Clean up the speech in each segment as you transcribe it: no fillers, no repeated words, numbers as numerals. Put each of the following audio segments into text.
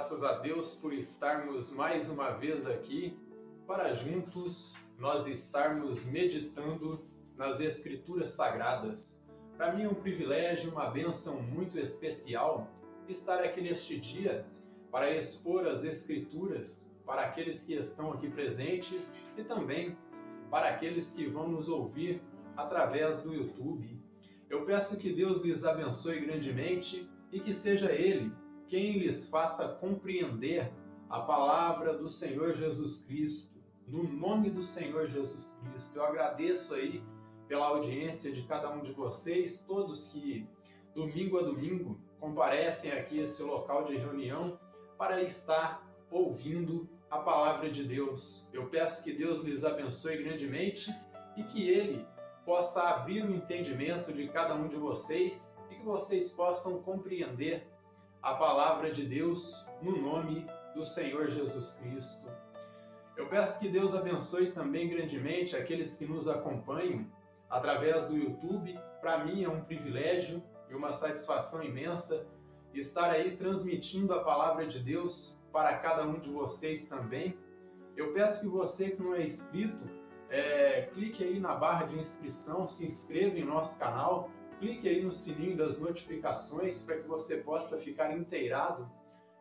Graças a Deus por estarmos mais uma vez aqui para juntos nós estarmos meditando nas Escrituras Sagradas. Para mim é um privilégio, uma bênção muito especial estar aqui neste dia para expor as Escrituras para aqueles que estão aqui presentes e também para aqueles que vão nos ouvir através do YouTube. Eu peço que Deus lhes abençoe grandemente e que seja Ele quem lhes faça compreender a palavra do Senhor Jesus Cristo, no nome do Senhor Jesus Cristo. Eu agradeço aí pela audiência de cada um de vocês, todos que domingo a domingo comparecem aqui a esse local de reunião para estar ouvindo a palavra de Deus. Eu peço que Deus lhes abençoe grandemente e que Ele possa abrir o entendimento de cada um de vocês e que vocês possam compreender a palavra de Deus no nome do Senhor Jesus Cristo. Eu peço que Deus abençoe também grandemente aqueles que nos acompanham através do YouTube. Para mim é um privilégio e uma satisfação imensa estar aí transmitindo a palavra de Deus para cada um de vocês também. Eu peço que você que não é inscrito, clique aí na barra de inscrição, se inscreva em nosso canal, clique aí no sininho das notificações para que você possa ficar inteirado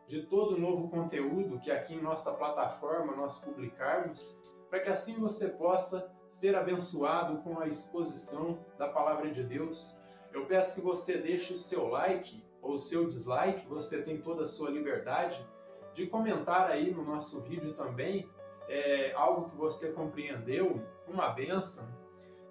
de todo o novo conteúdo que aqui em nossa plataforma nós publicarmos, para que assim você possa ser abençoado com a exposição da palavra de Deus. Eu peço que você deixe o seu like ou o seu dislike, você tem toda a sua liberdade de comentar aí no nosso vídeo também algo que você compreendeu, uma bênção,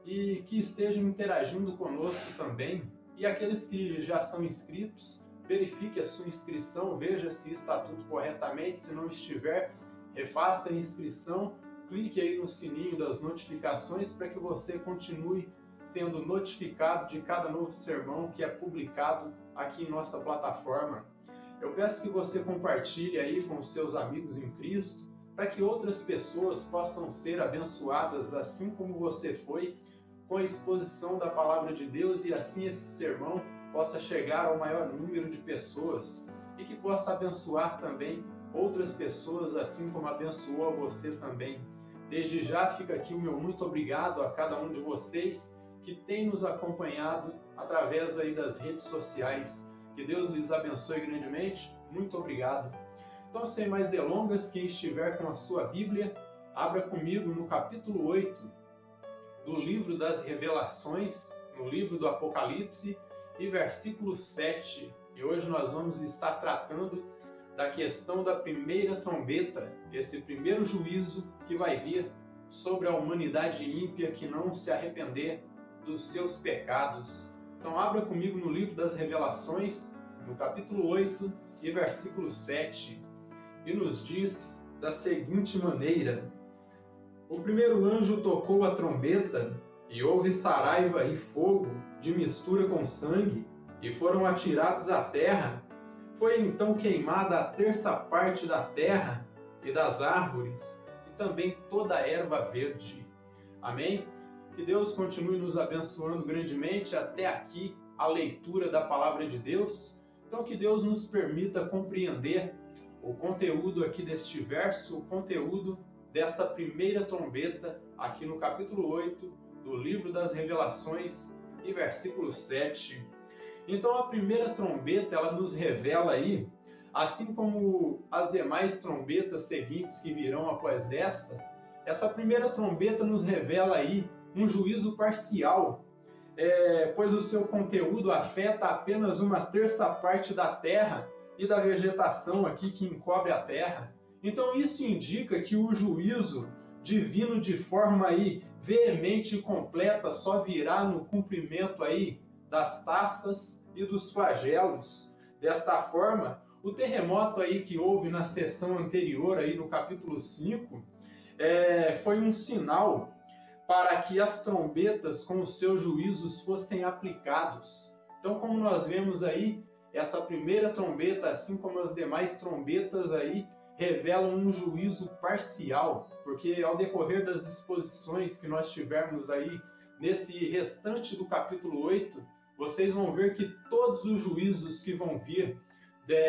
e que estejam interagindo conosco também. E aqueles que já são inscritos, verifique a sua inscrição, veja se está tudo corretamente. Se não estiver, refaça a inscrição, clique aí no sininho das notificações para que você continue sendo notificado de cada novo sermão que é publicado aqui em nossa plataforma. Eu peço que você compartilhe aí com os seus amigos em Cristo, para que outras pessoas possam ser abençoadas assim como você foi, com a exposição da palavra de Deus, e assim esse sermão possa chegar ao maior número de pessoas e que possa abençoar também outras pessoas, assim como abençoou a você também. Desde já fica aqui o meu muito obrigado a cada um de vocês que tem nos acompanhado através aí das redes sociais. Que Deus lhes abençoe grandemente. Muito obrigado. Então, sem mais delongas, quem estiver com a sua Bíblia, abra comigo no capítulo 8 do livro das Revelações, no livro do Apocalipse, e versículo 7. E hoje nós vamos estar tratando da questão da primeira trombeta, esse primeiro juízo que vai vir sobre a humanidade ímpia que não se arrepender dos seus pecados. Então abra comigo no livro das Revelações, no capítulo 8 e versículo 7, e nos diz da seguinte maneira: o primeiro anjo tocou a trombeta, e houve saraiva e fogo de mistura com sangue, e foram atirados à terra. Foi então queimada a terça parte da terra e das árvores, e também toda a erva verde. Amém? Que Deus continue nos abençoando grandemente até aqui a leitura da palavra de Deus. Então que Deus nos permita compreender o conteúdo aqui deste verso, o conteúdo dessa primeira trombeta, aqui no capítulo 8 do livro das Revelações e versículo 7. Então a primeira trombeta, ela nos revela aí, assim como as demais trombetas seguintes que virão após esta, essa primeira trombeta nos revela aí um juízo parcial, pois o seu conteúdo afeta apenas uma terça parte da terra e da vegetação aqui que encobre a terra. Então isso indica que o juízo divino de forma aí veemente e completa só virá no cumprimento aí das taças e dos flagelos. Desta forma, o terremoto aí que houve na sessão anterior aí no capítulo 5 foi um sinal para que as trombetas com os seus juízos fossem aplicados. Então, como nós vemos aí, essa primeira trombeta, assim como as demais trombetas aí, revelam um juízo parcial, porque ao decorrer das exposições que nós tivermos aí nesse restante do capítulo 8, vocês vão ver que todos os juízos que vão vir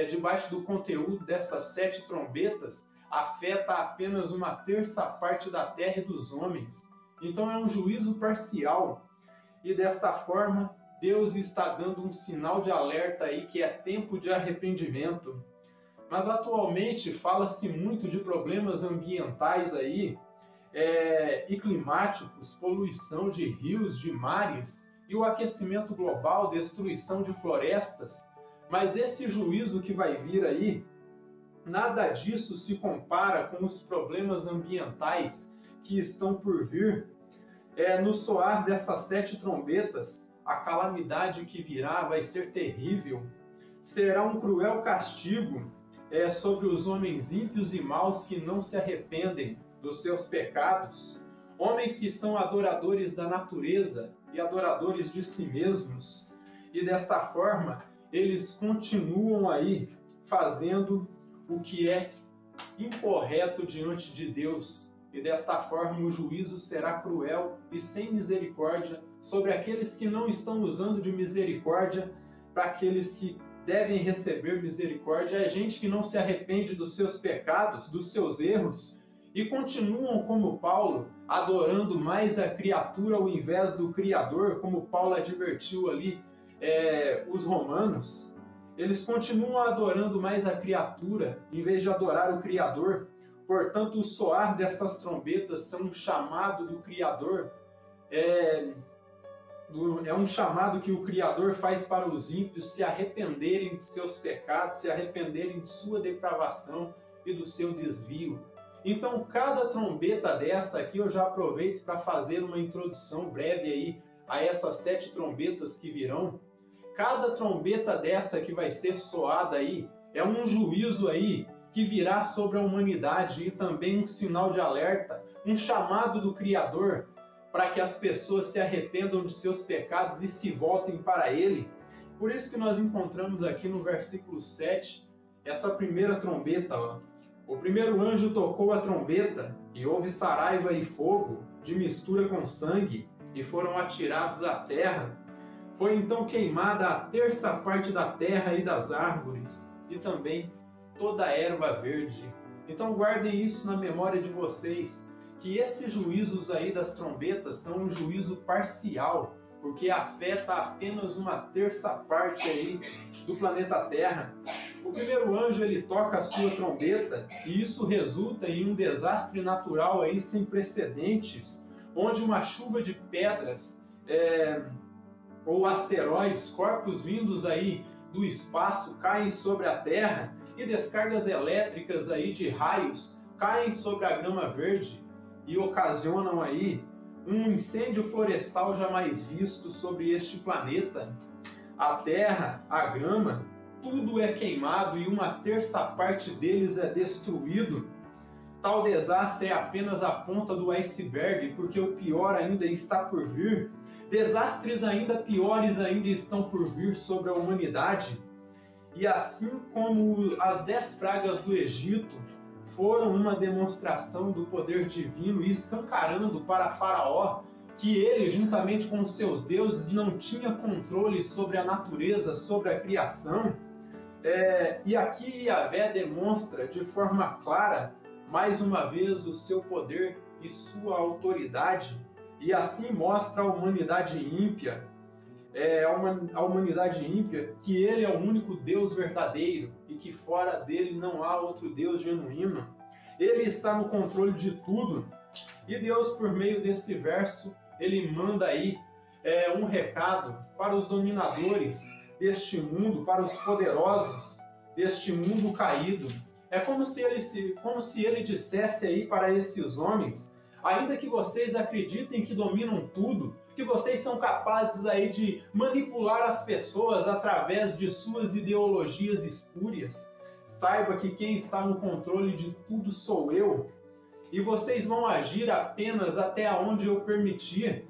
debaixo do conteúdo dessas 7 trombetas, afeta apenas uma terça parte da terra e dos homens. Então é um juízo parcial. E desta forma, Deus está dando um sinal de alerta aí que é tempo de arrependimento. Mas atualmente fala-se muito de problemas ambientais aí, e climáticos, poluição de rios, de mares, e o aquecimento global, destruição de florestas. Mas esse juízo que vai vir aí, nada disso se compara com os problemas ambientais que estão por vir. No soar dessas 7 trombetas, a calamidade que virá vai ser terrível. Será um cruel castigo sobre os homens ímpios e maus que não se arrependem dos seus pecados, homens que são adoradores da natureza e adoradores de si mesmos. E desta forma, eles continuam aí fazendo o que é incorreto diante de Deus. E desta forma o juízo será cruel e sem misericórdia sobre aqueles que não estão usando de misericórdia para aqueles que devem receber misericórdia. É gente que não se arrepende dos seus pecados, dos seus erros, e continuam como Paulo, adorando mais a criatura ao invés do Criador, como Paulo advertiu ali os romanos. Eles continuam adorando mais a criatura, em vez de adorar o Criador. Portanto, o soar dessas trombetas são um chamado do Criador, é um chamado que o Criador faz para os ímpios se arrependerem de seus pecados, se arrependerem de sua depravação e do seu desvio. Então, cada trombeta dessa aqui, eu já aproveito para fazer uma introdução breve aí a essas 7 trombetas que virão. Cada trombeta dessa que vai ser soada aí é um juízo aí que virá sobre a humanidade e também um sinal de alerta, um chamado do Criador para que as pessoas se arrependam de seus pecados e se voltem para Ele. Por isso que nós encontramos aqui no versículo 7, essa primeira trombeta. O primeiro anjo tocou a trombeta, e houve saraiva e fogo, de mistura com sangue, e foram atirados à terra. Foi então queimada a terça parte da terra e das árvores, e também toda a erva verde. Então guardem isso na memória de vocês, que esses juízos aí das trombetas são um juízo parcial, porque afeta apenas uma terça parte aí do planeta Terra. O primeiro anjo ele toca a sua trombeta e isso resulta em um desastre natural aí sem precedentes, onde uma chuva de pedras ou asteroides, corpos vindos aí do espaço caem sobre a Terra e descargas elétricas aí de raios caem sobre a grama verde e ocasionam aí um incêndio florestal jamais visto sobre este planeta. A terra, a grama, tudo é queimado e uma terça parte deles é destruído. Tal desastre é apenas a ponta do iceberg, porque o pior ainda está por vir. Desastres ainda piores ainda estão por vir sobre a humanidade. E assim como as 10 pragas do Egito foram uma demonstração do poder divino e escancarando para Faraó que ele, juntamente com os seus deuses, não tinha controle sobre a natureza, sobre a criação. E aqui Yahvé demonstra de forma clara, mais uma vez, o seu poder e sua autoridade, e assim mostra à humanidade ímpia, a humanidade ímpia, que ele é o único Deus verdadeiro e que fora dele não há outro Deus genuíno. Ele está no controle de tudo. E Deus, por meio desse verso, ele manda aí um recado para os dominadores deste mundo, para os poderosos deste mundo caído. É como se ele dissesse aí para esses homens: ainda que vocês acreditem que dominam tudo, que vocês são capazes aí de manipular as pessoas através de suas ideologias espúrias, saiba que quem está no controle de tudo sou eu, e vocês vão agir apenas até onde eu permitir,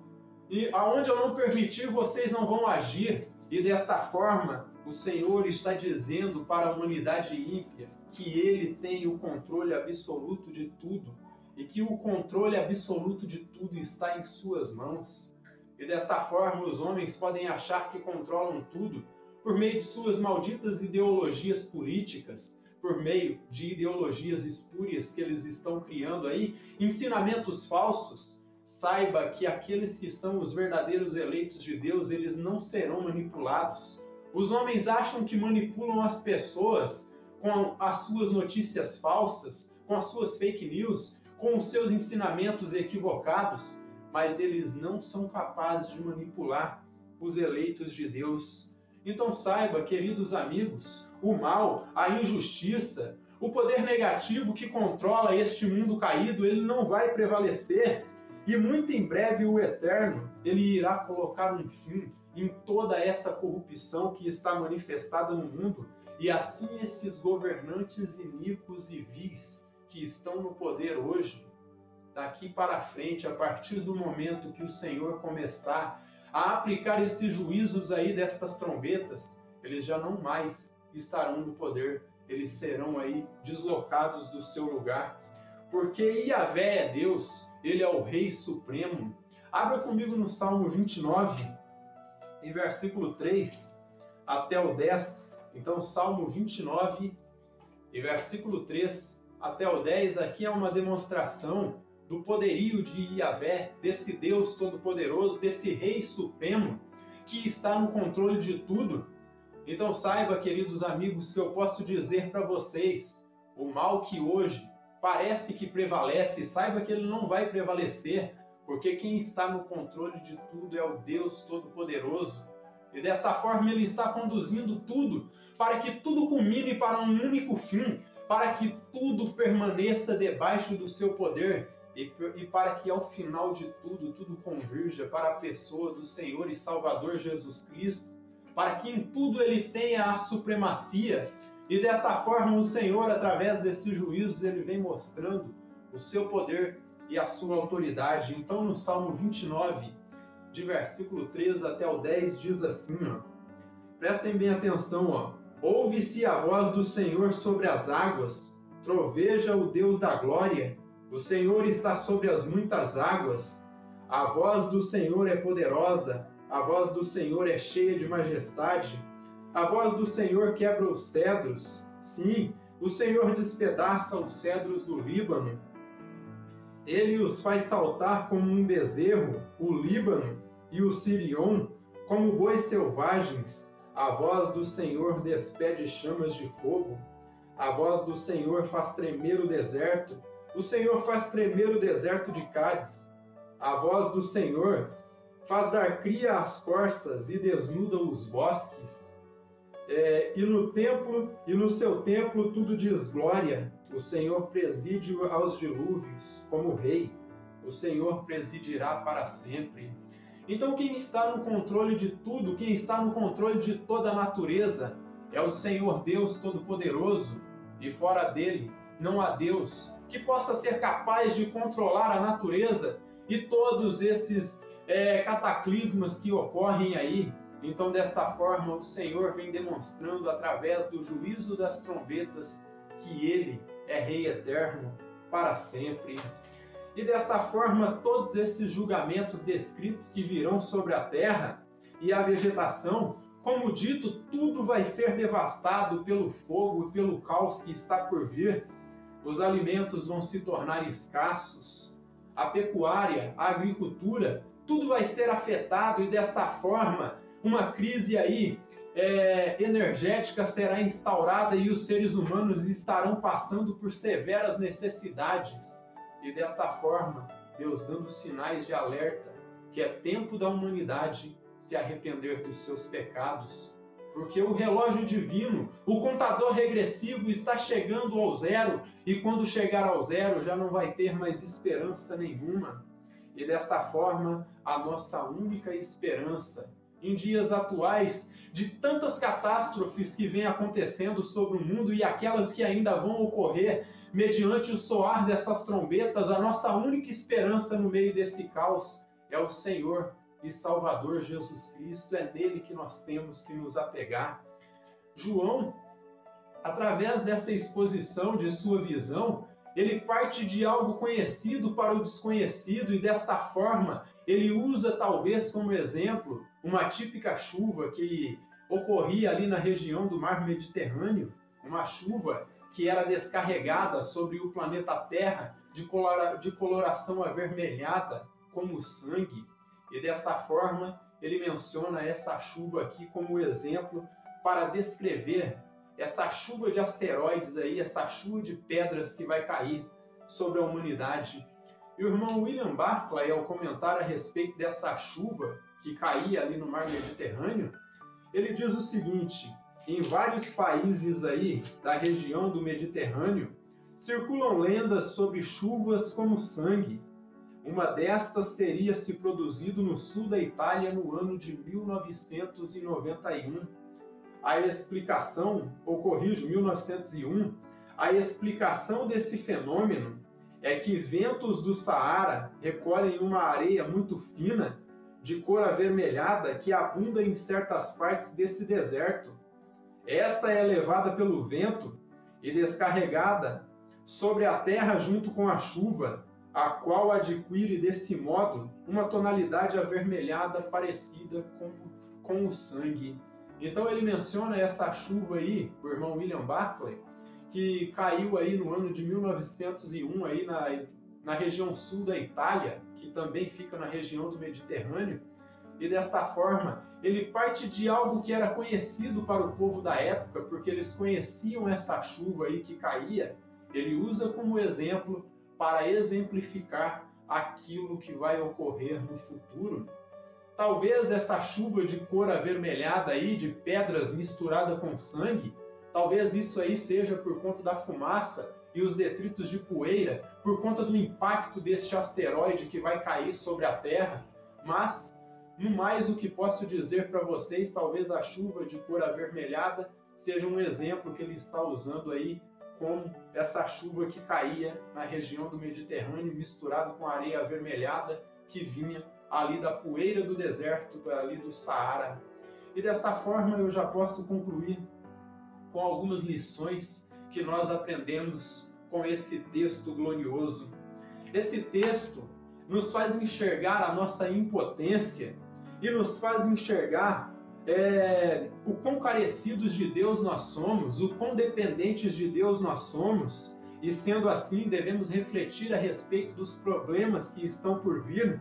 e aonde eu não permitir, vocês não vão agir. E desta forma, o Senhor está dizendo para a humanidade ímpia que Ele tem o controle absoluto de tudo, e que o controle absoluto de tudo está em suas mãos. E desta forma, os homens podem achar que controlam tudo, por meio de suas malditas ideologias políticas, por meio de ideologias espúrias que eles estão criando aí, ensinamentos falsos, saiba que aqueles que são os verdadeiros eleitos de Deus, eles não serão manipulados. Os homens acham que manipulam as pessoas com as suas notícias falsas, com as suas fake news, com os seus ensinamentos equivocados, mas eles não são capazes de manipular os eleitos de Deus. Então saiba, queridos amigos, o mal, a injustiça, o poder negativo que controla este mundo caído, ele não vai prevalecer. E muito em breve o Eterno, ele irá colocar um fim em toda essa corrupção que está manifestada no mundo. E assim esses governantes iníquos e vis que estão no poder hoje, daqui para frente, a partir do momento que o Senhor começar a aplicar esses juízos aí destas trombetas, eles já não mais estarão no poder, eles serão aí deslocados do seu lugar. Porque Yahvé é Deus, Ele é o Rei Supremo. Abra comigo no Salmo 29, em versículo 3 até o 10. Então, Salmo 29, e versículo 3 até o 10, aqui é uma demonstração do poderio de Yahvé, desse Deus Todo-Poderoso, desse Rei Supremo, que está no controle de tudo. Então saiba, queridos amigos, que eu posso dizer para vocês, o mal que hoje parece que prevalece, saiba que ele não vai prevalecer, porque quem está no controle de tudo é o Deus Todo-Poderoso. E desta forma ele está conduzindo tudo, para que tudo culmine para um único fim, para que tudo permaneça debaixo do seu poder, e para que ao final de tudo, tudo convirja para a pessoa do Senhor e Salvador Jesus Cristo, para que em tudo ele tenha a supremacia. E desta forma o Senhor, através desses juízos, ele vem mostrando o seu poder e a sua autoridade. Então no Salmo 29, de versículo 3 até o 10, diz assim, prestem bem atenção, ouve-se a voz do Senhor sobre as águas, troveja o Deus da glória, o Senhor está sobre as muitas águas, a voz do Senhor é poderosa, a voz do Senhor é cheia de majestade, a voz do Senhor quebra os cedros, sim, o Senhor despedaça os cedros do Líbano. Ele os faz saltar como um bezerro, o Líbano e o Sirion, como bois selvagens. A voz do Senhor despede chamas de fogo, a voz do Senhor faz tremer o deserto, o Senhor faz tremer o deserto de Cádiz. A voz do Senhor faz dar cria às corças e desnuda os bosques. E no templo e no seu templo tudo diz glória. O Senhor preside aos dilúvios como rei. O Senhor presidirá para sempre. Então quem está no controle de tudo, quem está no controle de toda a natureza, é o Senhor Deus Todo-Poderoso. E fora dele não há Deus que possa ser capaz de controlar a natureza e todos esses cataclismas que ocorrem aí. Então, desta forma, o Senhor vem demonstrando através do juízo das trombetas que Ele é Rei eterno para sempre. E desta forma, todos esses julgamentos descritos que virão sobre a terra e a vegetação, como dito, tudo vai ser devastado pelo fogo e pelo caos que está por vir. Os alimentos vão se tornar escassos, a pecuária, a agricultura, tudo vai ser afetado e desta forma uma crise aí energética será instaurada e os seres humanos estarão passando por severas necessidades. E desta forma, Deus dando sinais de alerta que é tempo da humanidade se arrepender dos seus pecados. Porque o relógio divino, o contador regressivo está chegando ao zero e quando chegar ao zero já não vai ter mais esperança nenhuma. E desta forma, a nossa única esperança, em dias atuais, de tantas catástrofes que vêm acontecendo sobre o mundo e aquelas que ainda vão ocorrer mediante o soar dessas trombetas, a nossa única esperança no meio desse caos é o Senhor e Salvador Jesus Cristo, é nele que nós temos que nos apegar. João, através dessa exposição de sua visão, ele parte de algo conhecido para o desconhecido e desta forma ele usa talvez como exemplo uma típica chuva que ocorria ali na região do mar Mediterrâneo, uma chuva que era descarregada sobre o planeta Terra de coloração avermelhada, como sangue. E desta forma, ele menciona essa chuva aqui como exemplo para descrever essa chuva de asteroides aí, essa chuva de pedras que vai cair sobre a humanidade. E o irmão William Barclay, ao comentar a respeito dessa chuva que caía ali no mar Mediterrâneo, ele diz o seguinte: em vários países aí da região do Mediterrâneo circulam lendas sobre chuvas como sangue. Uma destas teria se produzido no sul da Itália no ano de 1991. A explicação, ou corrijo, 1901, a explicação desse fenômeno é que ventos do Saara recolhem uma areia muito fina, de cor avermelhada, que abunda em certas partes desse deserto. Esta é levada pelo vento e descarregada sobre a terra junto com a chuva, a qual adquire desse modo uma tonalidade avermelhada parecida com o sangue. Então ele menciona essa chuva aí, o irmão William Barclay, que caiu aí no ano de 1901 aí na região sul da Itália, que também fica na região do Mediterrâneo. E desta forma, ele parte de algo que era conhecido para o povo da época, porque eles conheciam essa chuva aí que caía. Ele usa como exemplo para exemplificar aquilo que vai ocorrer no futuro. Talvez essa chuva de cor avermelhada aí, de pedras misturada com sangue, talvez isso aí seja por conta da fumaça e os detritos de poeira, por conta do impacto deste asteroide que vai cair sobre a Terra. Mas, no mais, o que posso dizer para vocês, talvez a chuva de cor avermelhada seja um exemplo que ele está usando aí como essa chuva que caía na região do Mediterrâneo, misturado com areia avermelhada que vinha ali da poeira do deserto, ali do Saara. E desta forma eu já posso concluir com algumas lições que nós aprendemos com esse texto glorioso. Esse texto nos faz enxergar a nossa impotência e nos faz enxergar o quão carecidos de Deus nós somos, o quão dependentes de Deus nós somos, e sendo assim devemos refletir a respeito dos problemas que estão por vir,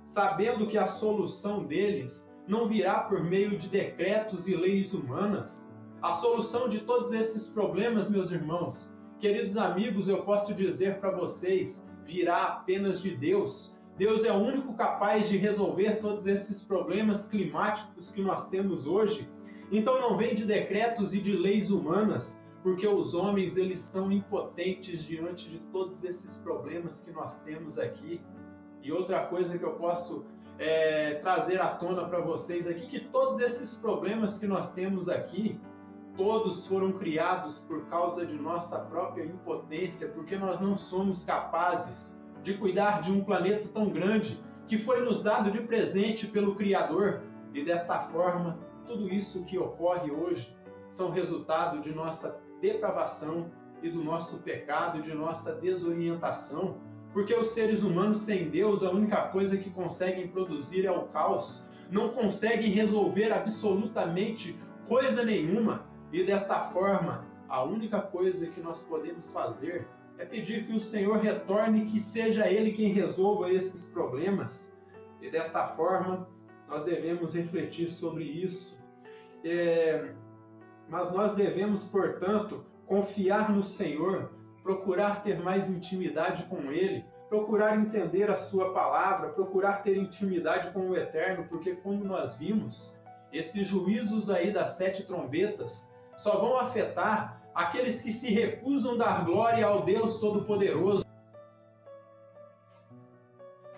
sabendo que a solução deles não virá por meio de decretos e leis humanas. A solução de todos esses problemas, meus irmãos, queridos amigos, eu posso dizer para vocês, virá apenas de Deus. Deus é o único capaz de resolver todos esses problemas climáticos que nós temos hoje. Então não vem de decretos e de leis humanas, porque os homens eles são impotentes diante de todos esses problemas que nós temos aqui. E outra coisa que eu posso trazer à tona para vocês aqui, que todos esses problemas que nós temos aqui, todos foram criados por causa de nossa própria impotência, porque nós não somos capazes de cuidar de um planeta tão grande que foi nos dado de presente pelo Criador. E desta forma, tudo isso que ocorre hoje são resultado de nossa depravação e do nosso pecado e de nossa desorientação, porque os seres humanos sem Deus, a única coisa que conseguem produzir é o caos, não conseguem resolver absolutamente coisa nenhuma. E desta forma, a única coisa que nós podemos fazer é pedir que o Senhor retorne, que seja Ele quem resolva esses problemas. E desta forma, nós devemos refletir sobre isso. Mas nós devemos, portanto, confiar no Senhor, procurar ter mais intimidade com Ele, procurar entender a Sua palavra, procurar ter intimidade com o Eterno, porque como nós vimos, esses juízos aí das 7 trombetas só vão afetar aqueles que se recusam a dar glória ao Deus Todo-Poderoso.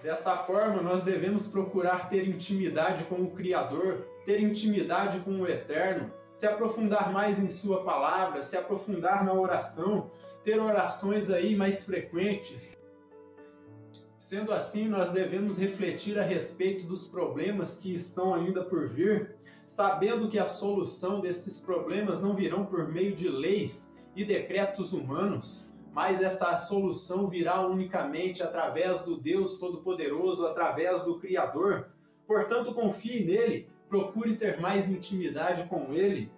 Desta forma, nós devemos procurar ter intimidade com o Criador, ter intimidade com o Eterno, se aprofundar mais em Sua palavra, se aprofundar na oração, ter orações aí mais frequentes. Sendo assim, nós devemos refletir a respeito dos problemas que estão ainda por vir, sabendo que a solução desses problemas não virão por meio de leis e decretos humanos, mas essa solução virá unicamente através do Deus Todo-Poderoso, através do Criador. Portanto, confie nele, procure ter mais intimidade com Ele,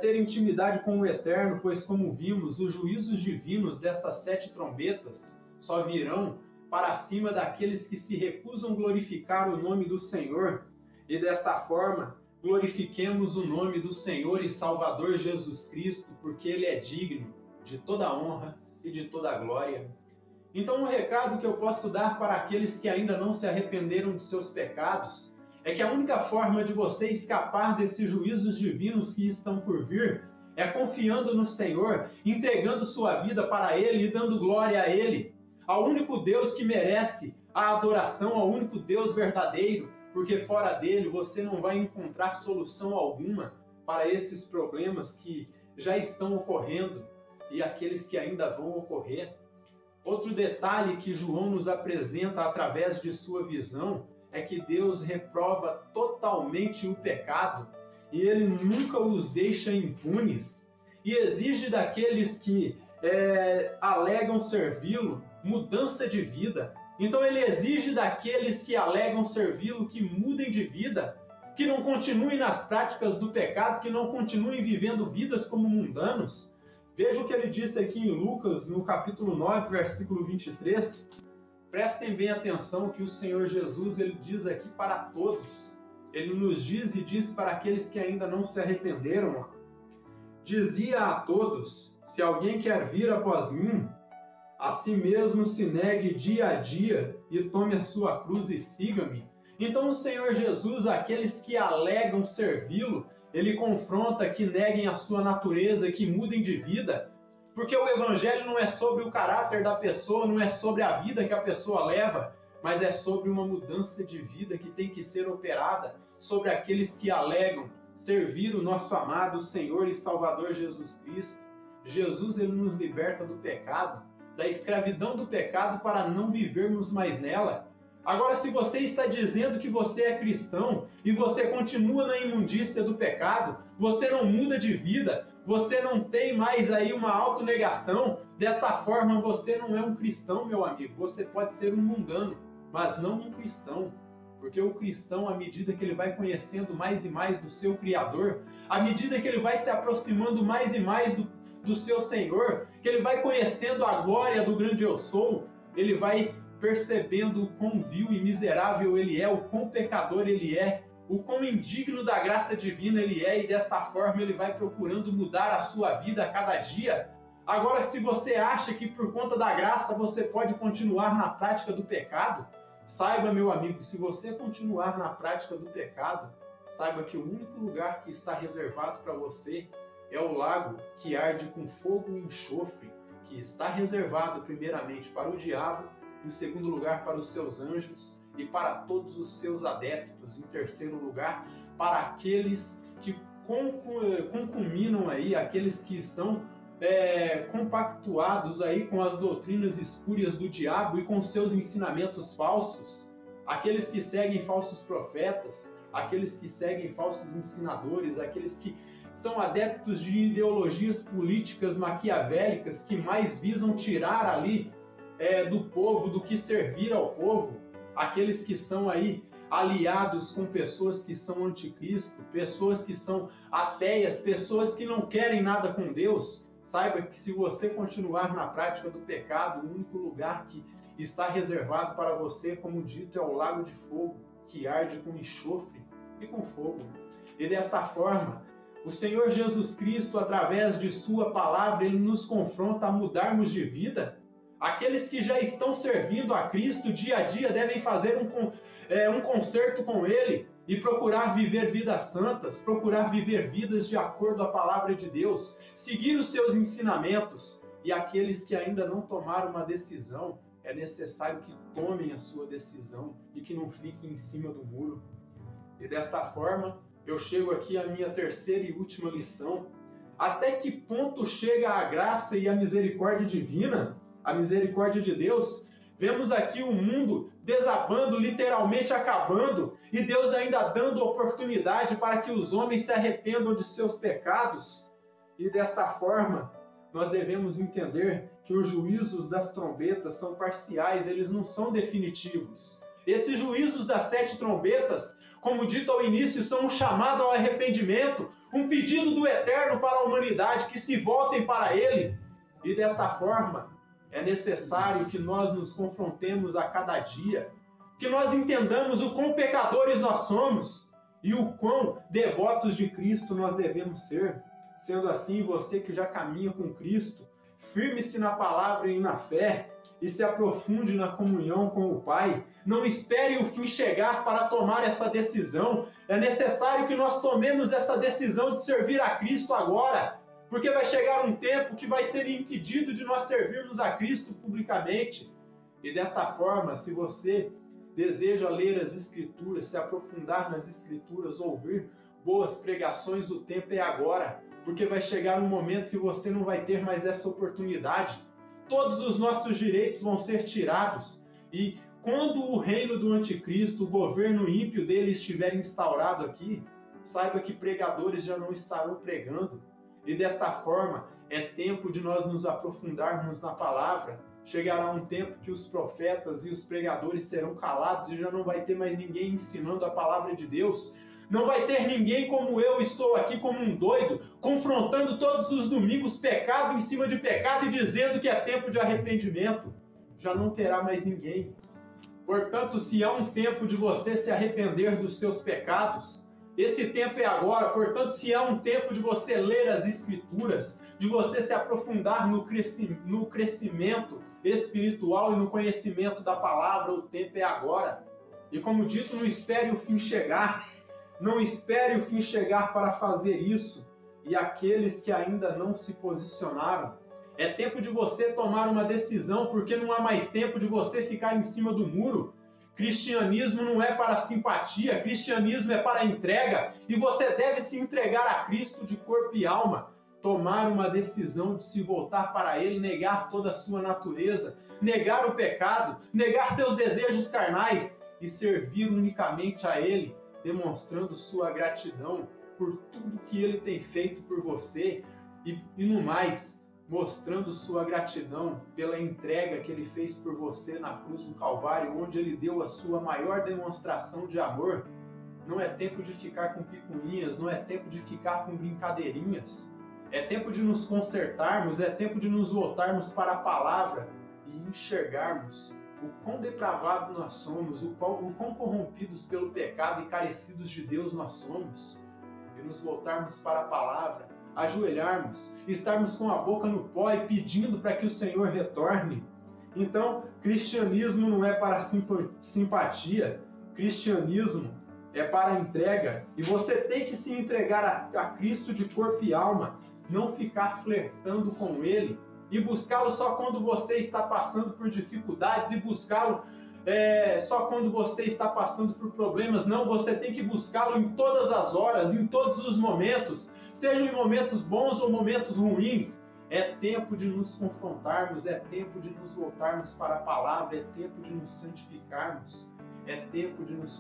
ter intimidade com o Eterno, pois como vimos, os juízos divinos dessas 7 trombetas só virão para cima daqueles que se recusam a glorificar o nome do Senhor, e desta forma glorifiquemos o nome do Senhor e Salvador Jesus Cristo, porque Ele é digno de toda honra e de toda glória. Então, um recado que eu posso dar para aqueles que ainda não se arrependeram de seus pecados é que a única forma de você escapar desses juízos divinos que estão por vir é confiando no Senhor, entregando sua vida para Ele e dando glória a Ele, ao único Deus que merece a adoração, ao único Deus verdadeiro, porque fora dele você não vai encontrar solução alguma para esses problemas que já estão ocorrendo e aqueles que ainda vão ocorrer. Outro detalhe que João nos apresenta através de sua visão é que Deus reprova totalmente o pecado e Ele nunca os deixa impunes e exige daqueles que alegam servi-lo mudança de vida. Então Ele exige daqueles que alegam servi-lo que mudem de vida, que não continuem nas práticas do pecado, que não continuem vivendo vidas como mundanos. Veja o que ele disse aqui em Lucas, no capítulo 9, versículo 23. Prestem bem atenção que o Senhor Jesus ele diz aqui para todos. Ele nos diz e diz para aqueles que ainda não se arrependeram. Dizia a todos, se alguém quer vir após mim, a si mesmo se negue dia a dia e tome a sua cruz e siga-me. Então o Senhor Jesus, aqueles que alegam servi-lo, ele confronta que neguem a sua natureza, que mudem de vida, porque o Evangelho não é sobre o caráter da pessoa, não é sobre a vida que a pessoa leva, mas é sobre uma mudança de vida que tem que ser operada sobre aqueles que alegam servir o nosso amado Senhor e Salvador Jesus Cristo. Jesus ele nos liberta do pecado, da escravidão do pecado para não vivermos mais nela. Agora, se você está dizendo que você é cristão e você continua na imundícia do pecado, você não muda de vida, você não tem mais aí uma autonegação, desta forma você não é um cristão, meu amigo. Você pode ser um mundano, mas não um cristão. Porque o cristão, à medida que ele vai conhecendo mais e mais do seu Criador, à medida que ele vai se aproximando mais e mais do seu Senhor, que ele vai conhecendo a glória do grande eu sou, ele vai percebendo o quão vil e miserável ele é, o quão pecador ele é, o quão indigno da graça divina ele é, e desta forma ele vai procurando mudar a sua vida a cada dia. Agora, se você acha que por conta da graça você pode continuar na prática do pecado, saiba, meu amigo, se você continuar na prática do pecado, saiba que o único lugar que está reservado para você é o lago que arde com fogo e enxofre, que está reservado primeiramente para o diabo, em segundo lugar para os seus anjos e para todos os seus adeptos, em terceiro lugar para aqueles que concuminam aí, aqueles que são compactuados aí com as doutrinas espúrias do diabo e com seus ensinamentos falsos, aqueles que seguem falsos profetas, aqueles que seguem falsos ensinadores, aqueles que são adeptos de ideologias políticas maquiavélicas que mais visam tirar ali do povo do que servir ao povo, aqueles que são aí aliados com pessoas que são anticristo, pessoas que são ateias, pessoas que não querem nada com Deus. Saiba que se você continuar na prática do pecado, o único lugar que está reservado para você, como dito, é o lago de fogo, que arde com enxofre e com fogo. E desta forma, o Senhor Jesus Cristo, através de sua palavra, ele nos confronta a mudarmos de vida. Aqueles que já estão servindo a Cristo dia a dia devem fazer um concerto com Ele e procurar viver vidas santas, procurar viver vidas de acordo à palavra de Deus, seguir os seus ensinamentos. E aqueles que ainda não tomaram uma decisão, é necessário que tomem a sua decisão e que não fiquem em cima do muro. E desta forma, eu chego aqui à minha terceira e última lição. Até que ponto chega a graça e a misericórdia divina? A misericórdia de Deus? Vemos aqui o mundo desabando, literalmente acabando, e Deus ainda dando oportunidade para que os homens se arrependam de seus pecados. E desta forma, nós devemos entender que os juízos das trombetas são parciais, eles não são definitivos. Esses juízos das 7 trombetas como dito ao início, são um chamado ao arrependimento, um pedido do Eterno para a humanidade que se voltem para Ele. E desta forma, é necessário que nós nos confrontemos a cada dia, que nós entendamos o quão pecadores nós somos e o quão devotos de Cristo nós devemos ser. Sendo assim, você que já caminha com Cristo, firme-se na palavra e na fé e se aprofunde na comunhão com o Pai. Não espere o fim chegar para tomar essa decisão. É necessário que nós tomemos essa decisão de servir a Cristo agora, porque vai chegar um tempo que vai ser impedido de nós servirmos a Cristo publicamente. E desta forma, se você deseja ler as Escrituras, se aprofundar nas Escrituras, ouvir boas pregações, o tempo é agora, porque vai chegar um momento que você não vai ter mais essa oportunidade. Todos os nossos direitos vão ser tirados. E quando o reino do anticristo, o governo ímpio dele estiver instaurado aqui, saiba que pregadores já não estarão pregando. E desta forma, é tempo de nós nos aprofundarmos na palavra. Chegará um tempo que os profetas e os pregadores serão calados e já não vai ter mais ninguém ensinando a palavra de Deus. Não vai ter ninguém como eu estou aqui como um doido, confrontando todos os domingos pecado em cima de pecado e dizendo que é tempo de arrependimento. Já não terá mais ninguém. Portanto, se há um tempo de você se arrepender dos seus pecados, esse tempo é agora. Portanto, se há um tempo de você ler as Escrituras, de você se aprofundar no crescimento espiritual e no conhecimento da palavra, o tempo é agora. E como dito, não espere o fim chegar. Não espere o fim chegar para fazer isso. E aqueles que ainda não se posicionaram, é tempo de você tomar uma decisão, porque não há mais tempo de você ficar em cima do muro. Cristianismo não é para simpatia, cristianismo é para entrega. E você deve se entregar a Cristo de corpo e alma. Tomar uma decisão de se voltar para Ele, negar toda a sua natureza, negar o pecado, negar seus desejos carnais e servir unicamente a Ele, demonstrando sua gratidão por tudo que Ele tem feito por você e no mais, mostrando sua gratidão pela entrega que Ele fez por você na cruz do Calvário, onde Ele deu a sua maior demonstração de amor. Não é tempo de ficar com picuinhas, não é tempo de ficar com brincadeirinhas. É tempo de nos consertarmos, é tempo de nos voltarmos para a palavra e enxergarmos o quão depravado nós somos, o quão corrompidos pelo pecado e carecidos de Deus nós somos, e nos voltarmos para a palavra, ajoelharmos, estarmos com a boca no pó e pedindo para que o Senhor retorne. Então, cristianismo não é para simpatia, cristianismo é para entrega, e você tem que se entregar a Cristo de corpo e alma, não ficar flertando com Ele, e buscá-lo só quando você está passando por dificuldades e buscá-lo só quando você está passando por problemas. Não, você tem que buscá-lo em todas as horas, em todos os momentos, sejam em momentos bons ou momentos ruins. É tempo de nos confrontarmos, é tempo de nos voltarmos para a palavra, é tempo de nos santificarmos, é tempo de nos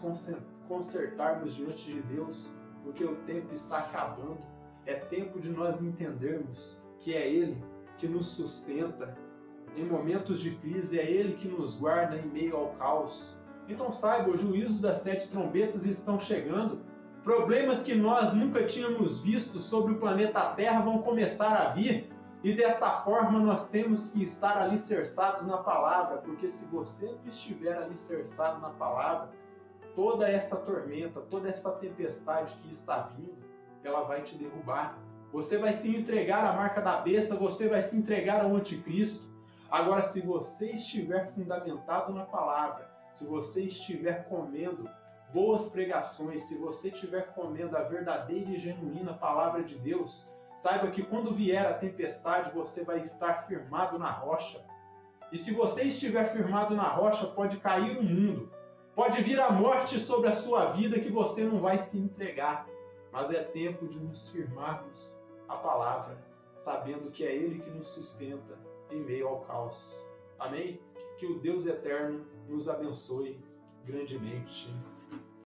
consertarmos diante de Deus, porque o tempo está acabando. É tempo de nós entendermos que é Ele que nos sustenta em momentos de crise, é Ele que nos guarda em meio ao caos. Então saiba, os juízos das 7 trombetas estão chegando. Problemas que nós nunca tínhamos visto sobre o planeta Terra vão começar a vir, e desta forma nós temos que estar alicerçados na palavra, porque se você não estiver alicerçado na palavra, toda essa tormenta, toda essa tempestade que está vindo, ela vai te derrubar. Você vai se entregar à marca da besta, você vai se entregar ao anticristo. Agora, se você estiver fundamentado na palavra, se você estiver comendo boas pregações, se você estiver comendo a verdadeira e genuína palavra de Deus, saiba que quando vier a tempestade, você vai estar firmado na rocha. E se você estiver firmado na rocha, pode cair o mundo, pode vir a morte sobre a sua vida, que você não vai se entregar. Mas é tempo de nos firmarmos à palavra, sabendo que é Ele que nos sustenta em meio ao caos. Amém? Que o Deus eterno nos abençoe grandemente.